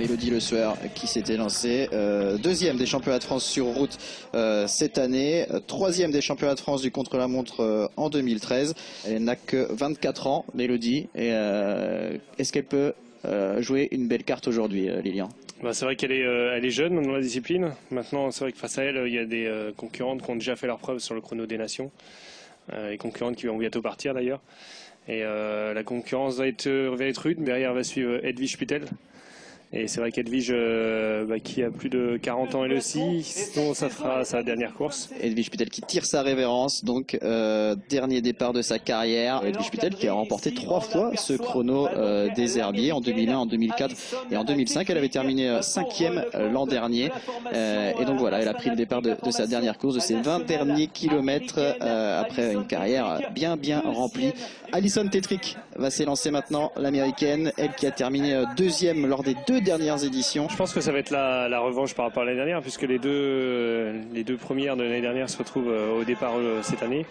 Mélodie Le Sueur qui s'était lancée deuxième des championnats de France sur route cette année, troisième des championnats de France du contre-la-montre en 2013. Elle n'a que 24 ans, Mélodie. Et est-ce qu'elle peut jouer une belle carte aujourd'hui, Lilian? C'est vrai qu'elle est jeune dans la discipline. Maintenant, c'est vrai que face à elle, il y a des concurrentes qui ont déjà fait leur preuve sur le chrono des nations. Les concurrentes qui vont bientôt partir d'ailleurs. Et la concurrence va être rude. Derrière va suivre Edwige Spittel. Et c'est vrai qu'Edwige, qui a plus de 40 ans elle aussi, sinon ça fera sa dernière course. Edwige Spittel qui tire sa révérence, donc dernier départ de sa carrière. Edwige Spittel qui a remporté 3 fois ce chrono des herbiers, en 2001, en 2004 et en 2005. Elle avait terminé 5e l'an dernier. Et donc voilà, elle a pris le départ de sa dernière course, de ses 20 derniers kilomètres après une carrière bien remplie. Alison Tetrick va s'élancer maintenant, l'américaine, elle qui a terminé 2e lors des 2 dernières éditions. Je pense que ça va être la revanche par rapport à l'année dernière, puisque les deux premières de l'année dernière se retrouvent au départ cette année.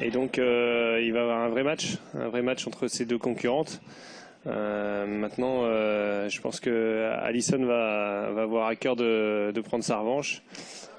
Et donc il va y avoir un vrai match entre ces deux concurrentes. Maintenant, je pense que Alison va avoir à cœur de prendre sa revanche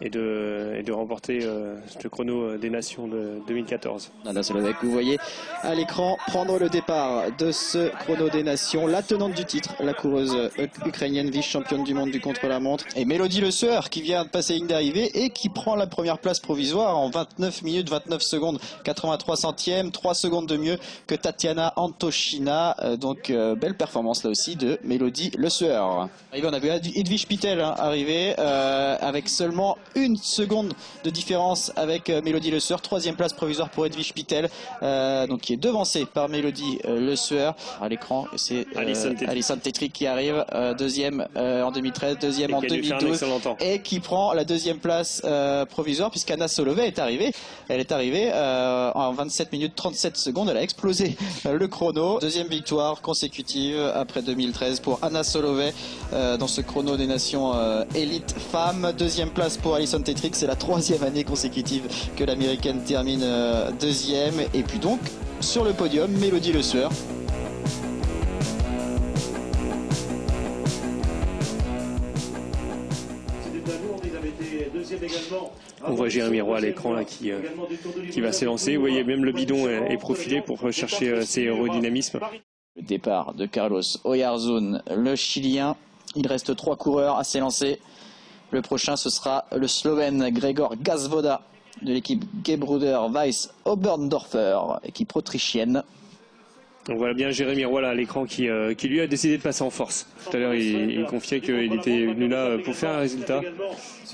et de remporter ce chrono des nations de 2014. Anna Solovek, vous voyez à l'écran prendre le départ de ce chrono des nations, la tenante du titre, la coureuse ukrainienne vice-championne du monde du contre-la-montre, et Mélodie Le Sueur qui vient de passer ligne d'arrivée et qui prend la première place provisoire en 29 minutes 29 secondes 83 centièmes, 3 secondes de mieux que Tatiana Antochina. Donc belle performance là aussi de Mélodie Le Sueur. On a vu Edwige Spittel arriver avec seulement 1 seconde de différence avec Mélodie Le Sueur. 3e place provisoire pour Edwige Spittel, donc qui est devancée par Mélodie Le Sueur. À l'écran, c'est Alison Tetrick qui arrive, 2e en 2013, 2e en 2012 et qui prend la 2e place provisoire puisqu'Anna Solovey est arrivée. Elle est arrivée en 27 minutes 37 secondes. Elle a explosé le chrono. 2e victoire consécutive après 2013 pour Anna Solovey dans ce chrono des nations élite femmes. 2e place pour Alison Tetrick, c'est la 3e année consécutive que l'américaine termine 2e. Et puis donc sur le podium, Mélodie Le Sueur. On voit Jérémy Roy à l'écran là qui va s'élancer. Vous voyez même le bidon est profilé pour chercher ses aérodynamismes. Le départ de Carlos Oyarzún, le Chilien. Il reste 3 coureurs à s'élancer. Le prochain, ce sera le Slovène Gregor Gazvoda de l'équipe Gebruder Weiss Oberndorfer, équipe autrichienne. On voit bien Jérémy Roy là à l'écran qui lui a décidé de passer en force. Tout à l'heure, il confiait qu'il était venu là pour faire un résultat.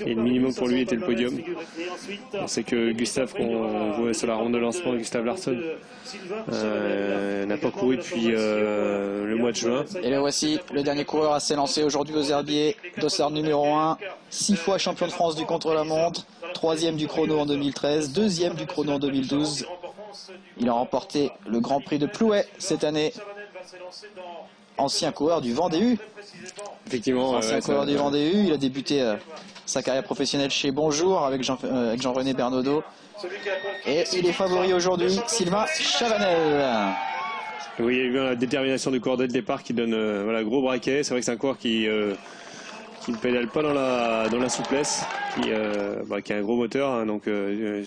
Et le minimum pour lui était le podium. On sait que Gustave, qu'on voit sur la ronde de lancement, Gustave Larsson, n'a pas couru depuis le mois de juin. Et le voici, le dernier coureur à s'élancer aujourd'hui aux herbiers, dossard numéro 1, 6 fois champion de France du contre-la-montre, 3e du chrono en 2013, 2e du chrono en 2012. Il a remporté le Grand Prix de Plouay cette année. Ancien coureur du Vendée-U. Effectivement. Ancien coureur du Vendée-U. Il a débuté sa carrière professionnelle chez Bonjour avec Jean-René Bernaudot. Et il est favori aujourd'hui, Sylvain Chavanel. Oui, il y a eu la détermination du coureur dès le départ qui donne gros braquet. C'est vrai que c'est un coureur qui ne pédale pas dans la souplesse, qui a un gros moteur, hein, donc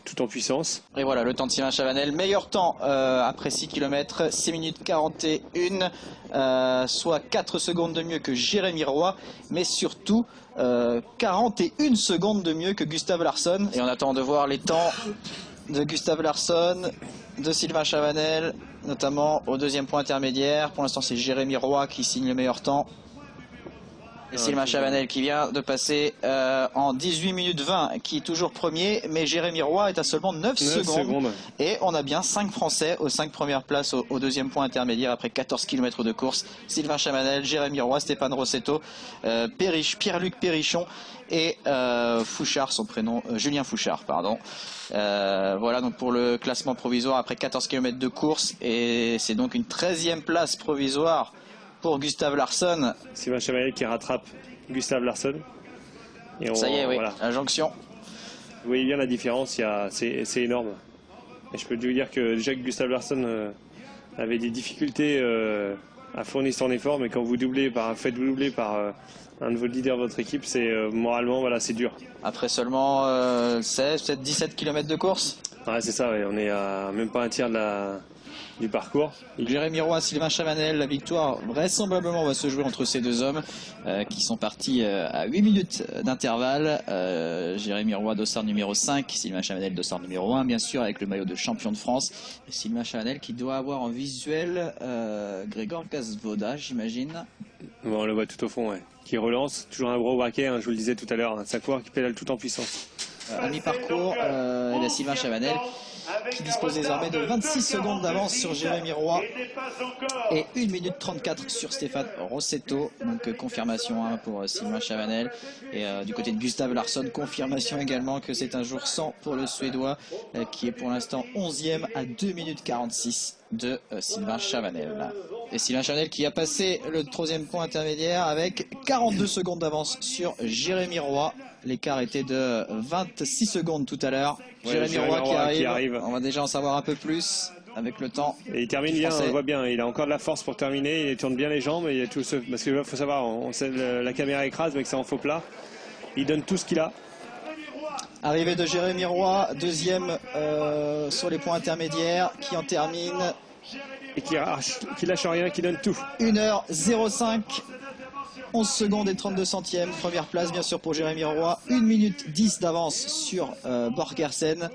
tout en puissance. Et voilà le temps de Sylvain Chavanel, meilleur temps après 6 km, 6 minutes 41, soit 4 secondes de mieux que Jérémy Roy, mais surtout 41 secondes de mieux que Gustave Larsson. Et on attend de voir les temps de Gustave Larsson, de Sylvain Chavanel, notamment au 2e point intermédiaire. Pour l'instant c'est Jérémy Roy qui signe le meilleur temps. Et Sylvain Chavanel qui vient de passer en 18 minutes 20, qui est toujours premier, mais Jérémy Roy est à seulement 9 secondes. Et on a bien 5 Français aux 5 premières places au 2e point intermédiaire après 14 km de course. Sylvain Chavanel, Jérémy Roy, Stéphane Rossetto, Pierre-Luc Perrichon et Fouchard, son prénom, Julien Fouchard, pardon. Voilà donc pour le classement provisoire après 14 km de course, et c'est donc une 13e place provisoire pour Gustave Larsson. Sylvain Chavanel qui rattrape Gustave Larsson. Et ça y est, oui, voilà. La jonction. Vous voyez bien la différence, c'est énorme. Et je peux vous dire que déjà que Gustave Larsson avait des difficultés fourni son effort, mais quand vous faites doubler par un de vos leaders de votre équipe, c'est moralement, voilà, c'est dur. Après seulement 16, peut-être 17 km de course. Ouais, c'est ça, ouais. On est à même pas un tiers du parcours. Jérémy Roy, Sylvain Chavanel, la victoire vraisemblablement va se jouer entre ces deux hommes qui sont partis à 8 minutes d'intervalle. Jérémy Roy, dossard numéro 5, Sylvain Chavanel, dossard numéro 1, bien sûr, avec le maillot de champion de France. Et Sylvain Chavanel qui doit avoir en visuel Grégor Gazvoda, j'imagine. Bon, on le voit tout au fond, ouais. Qui relance, toujours un gros braquet, hein, je vous le disais tout à l'heure, un coureur qui pédale tout en puissance. À mi-parcours, et la Sylvain Chavanel qui dispose désormais de 26 secondes d'avance sur Jérémy Roy et 1 minute 34 sur Stéphane Rossetto. Donc confirmation pour Sylvain Chavanel. Et du côté de Gustav Larsson, confirmation également que c'est un jour sans pour le Suédois qui est pour l'instant 11e à 2 minutes 46 de Sylvain Chavanel. Et Sylvain Chavanel qui a passé le 3e point intermédiaire avec 42 secondes d'avance sur Jérémy Roy. L'écart était de 26 secondes tout à l'heure. Ouais, Jérémy Roy qui arrive. On On va déjà en savoir un peu plus avec le temps. Et il termine bien, on le voit bien. Il a encore de la force pour terminer. Il tourne bien les jambes. Et il y a tout ce... Parce qu'il faut savoir, la caméra écrase, mais que c'est en faux plat. Il donne tout ce qu'il a. Arrivée de Jérémy Roy, deuxième sur les points intermédiaires, qui en termine. Et qui lâche rien, qui donne tout. 1h05. 11 secondes et 32 centièmes. Première place bien sûr pour Jérémy Roy. 1 minute 10 d'avance sur Borgersen.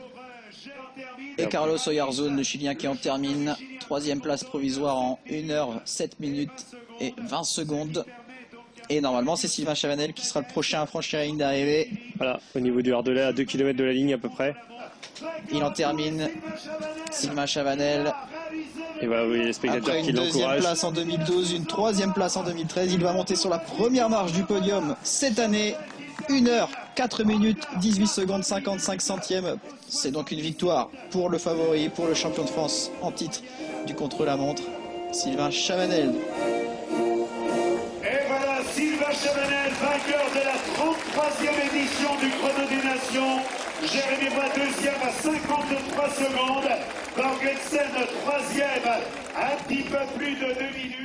Et Carlos Oyarzún, le Chilien, qui en termine. Troisième place provisoire en 1h07 minutes et 20 secondes. Et normalement c'est Sylvain Chavanel qui sera le prochain à franchir la ligne d'arrivée. Voilà, au niveau du hors-delà, à 2 km de la ligne à peu près. Il en termine. Sylvain Chavanel. Et voilà, vous voyez les spectateurs qui l'encouragent. Une deuxième place en 2012, une troisième place en 2013. Il va monter sur la première marche du podium cette année. 1h, 4 minutes, 18 secondes, 55 centièmes. C'est donc une victoire pour le favori, pour le champion de France en titre du contre-la-montre, Sylvain Chavanel. Et voilà Sylvain Chavanel, vainqueur de la 33e édition du Chrono des Nations. Jérémy Roy deuxième à 53 secondes. Borgersen troisième, un petit peu plus de 2 minutes.